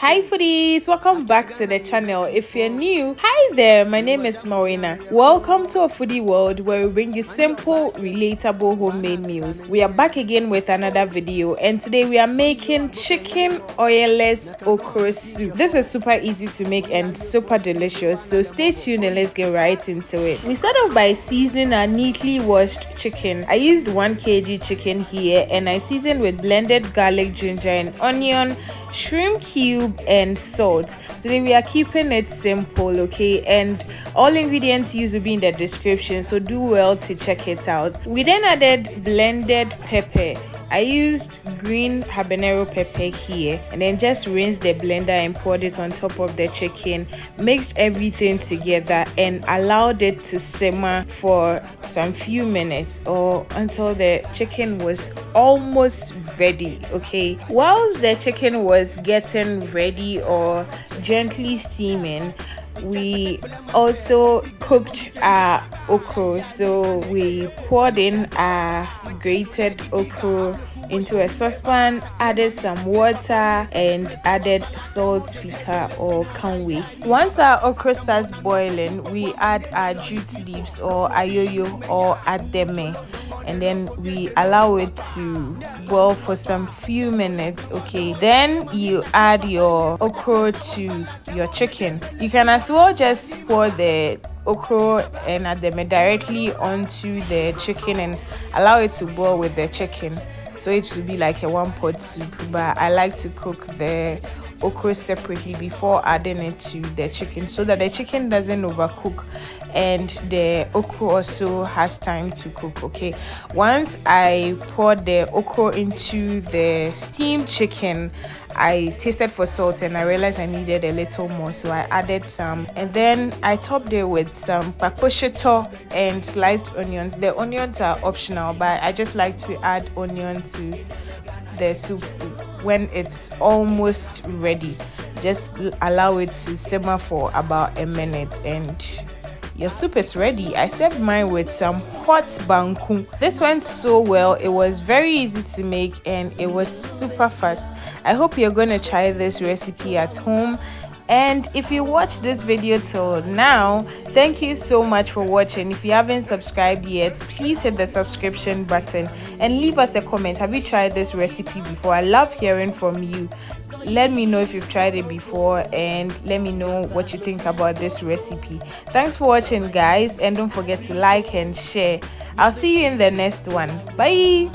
Hi foodies, welcome back to the channel. If you're new, hi there, my name is Mawuena. Welcome to a foodie world where we bring you simple, relatable homemade meals. We are back again with another video, and today we are making chicken oilless okro soup. This is super easy to make and super delicious, so stay tuned and let's get right into it. We start off by seasoning our neatly washed chicken. I used 1 kg chicken here, and I seasoned with blended garlic, ginger and onion, shrimp cube and salt. Today we are keeping it simple, okay, and all ingredients used will be in the description, so do well to check it out. We then added blended pepper. I used green habanero pepper here, and then just rinsed the blender and poured it on top of the chicken, mixed everything together and allowed it to simmer for some few minutes or until the chicken was almost ready. Okay, whilst the chicken was getting ready or gently steaming, we also cooked our okro. So we poured in our grated okro into a saucepan, added some water and added saltpeter or kanwe. Once our okra starts boiling, we add our jute leaves or ayoyo or ademe, and then we allow it to boil for some few minutes. Okay, then you add your okra to your chicken. You can as well just pour the okra and ademe directly onto the chicken and allow it to boil with the chicken, so it will be like a one pot soup. But I like to cook the okra separately before adding it to the chicken, so that the chicken doesn't overcook and the okra also has time to cook. Okay, once I poured the okra into the steamed chicken, I tasted for salt and I realized I needed a little more, so I added some, and then I topped it with some paposhito and sliced onions. The onions are optional, but I just like to add onion to the soup when it's almost ready. Just allow it to simmer for about a minute and your soup is ready. I served mine with some hot banku. This went so well. It was very easy to make and it was super fast. I hope you're going to try this recipe at home. And if you watched this video till now, thank you so much for watching. If you haven't subscribed yet, please hit the subscription button and leave us a comment. Have you tried this recipe before? I love hearing from you. Let me know if you've tried it before and let me know what you think about this recipe. Thanks for watching, guys, and don't forget to like and share. I'll see you in the next one. Bye.